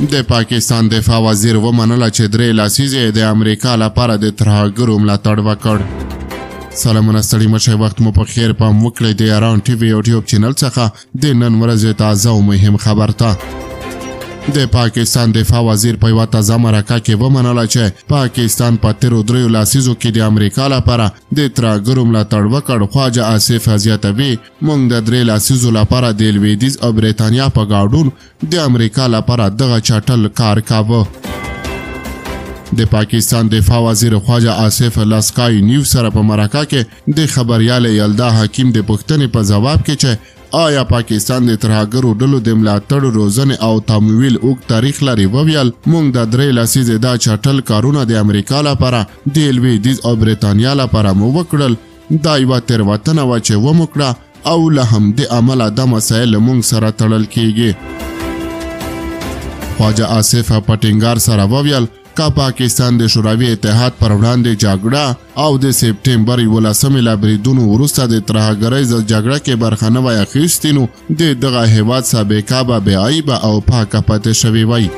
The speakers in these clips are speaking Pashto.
د پاکستان دفاع وزیر ومنله چې 3 لسیزې د امریکا لپاره د ترهګرو ملاتړ وکړ. سلامونه ستړي مشئ، وخت مو په خیر. پام وکړئ د ایران ټي وي یوټیوب چینل څخه د نن ورځې تازه او مهم خبر ته. د پاکستان دفاع وزیر په یوه تازه مرکه کې ومنله چې پاکستان په تیرو 3 لسیزو کې د امریکا لپاره د ترهګرو ملاتړ وکړ. خواجه آصف زیاتوي، موږ د 3 لسیزو لپاره د لویدیځ او برېټانیا په ګډون د امریکا لپاره دغه چټل کار کاوه. د پاکستان دفاع وزیر خواجه آصف له سکای نیوز سره په مرکه کې د خبریال یلدا حکیم د پوښتنې په ځواب کې چې آیا پاکستان د ترهګرو ډلو د ملاتړ، روزنې او تمویل اوږد تاریخ لري، وویل موږ د 3 لسیزې دا چټل کارونه د امریکا لپاره د لویدیځ او برېټانیا لپاره مو وکړل. دا یوه تېروتنه وه چې ومو کړه او له همدې امله دا مسایل موږ سره تړل کیږي. خواجه آصف په ټینګار سره وویل که پاکستان د شوروي اتحاد پر وړاندې جګړه او د سپټمبر 11 له بریدونو وروسته د ترهګرۍ ضد جګړه کې برخه نه وای اخیستې، نو د دغه هیواد سابقه به بېعیبه او پاکه پاتې شوې وای.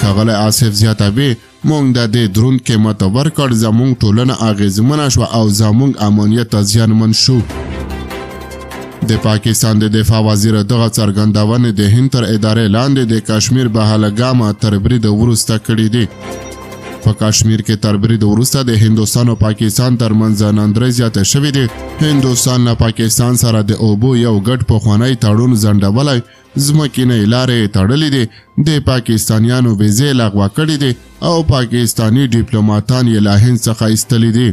ښاغلی آصف زیاتوي، موږ د دې دروند قیمت ورکړ، زموږ ټولنه اغېزمنه شوه او زموږ امنیت زیانمن شو. د پاکستان د دفاع وزیر دغه څرګندونې د هند تر ادارې لاندې د کشمیر بهلګامه تر برید وروسته کړي دي. په کشمیر کې تر برید وروسته د هندوستان او پاکستان ترمنځ نندرې زیاتې شوې دي. هندوستان له پاکستان سره د اوبو یو ګډ پخوانی تړون ځنډولی، ځمکنۍ لارې تړلې دي، د پاکستانیانو ویزې لغوه کړي دي او پاکستانی ډیپلوماتان یې له هند څخه ایستلي دي.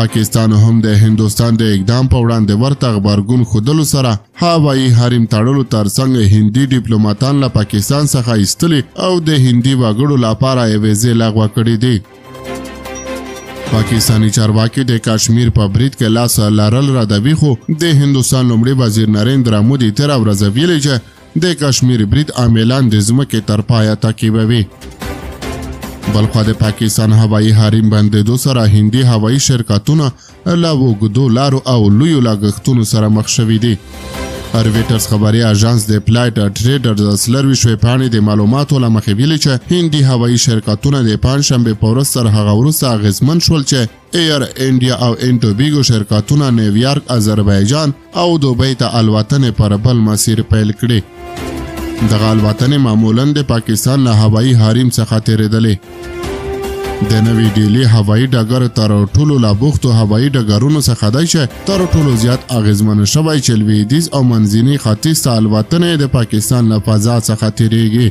پاکستان هم د هندوستان د اقدام په وړاندې ورته غبرګون ښودلو سره هوایي حریم تړلو ترڅنګ هندي ډیپلوماتان له پاکستان څخه ایستلي او د هندي وګړو لپاره یې ویزې لغوه کړي دي. پاکستانی چارواکي د کشمیر په برید کې لاس لرل ردوي، خو د هندوستان لومړي وزیر نریندرا مودي تېره ورځ ویلي چې د کشمیر برید عاملاً د ځمکې تر پایه تعقیبوي. بلخوا د پاکستان هوایي حریم بندېدو سره هندي هوایي شرکتونه له اوږدو لارو او لویو لګښتونو سره مخ شوي دي. رویټرز خبري اژانس د فلایټ ټریډر د 24 پاڼې د معلوماتو له مخې ویلي چې هندي هوایي شرکتونه د پنجشنبې په ورځ تر هغه وروسته اغېزمن شول چې ایر انډیا او انټوبیګو شرکتونه نیویارک، آذربایجان او دوبۍ ته الوتنې پر بل مسیر پیل کړي. دغه الوتنې معمولاً د پاکستان له هوایي حریم څخه تېرېدلې. د نوي ډیلي هوایي ډګر تر ټولو لا بوختو هوایي ډګرونو څخه دی چې تر ټولو زیات اغېزمن شوی چې لویدیځ او منځني ختیځ ته الوتنې د پاکستان له فضا څخه تېرېږي.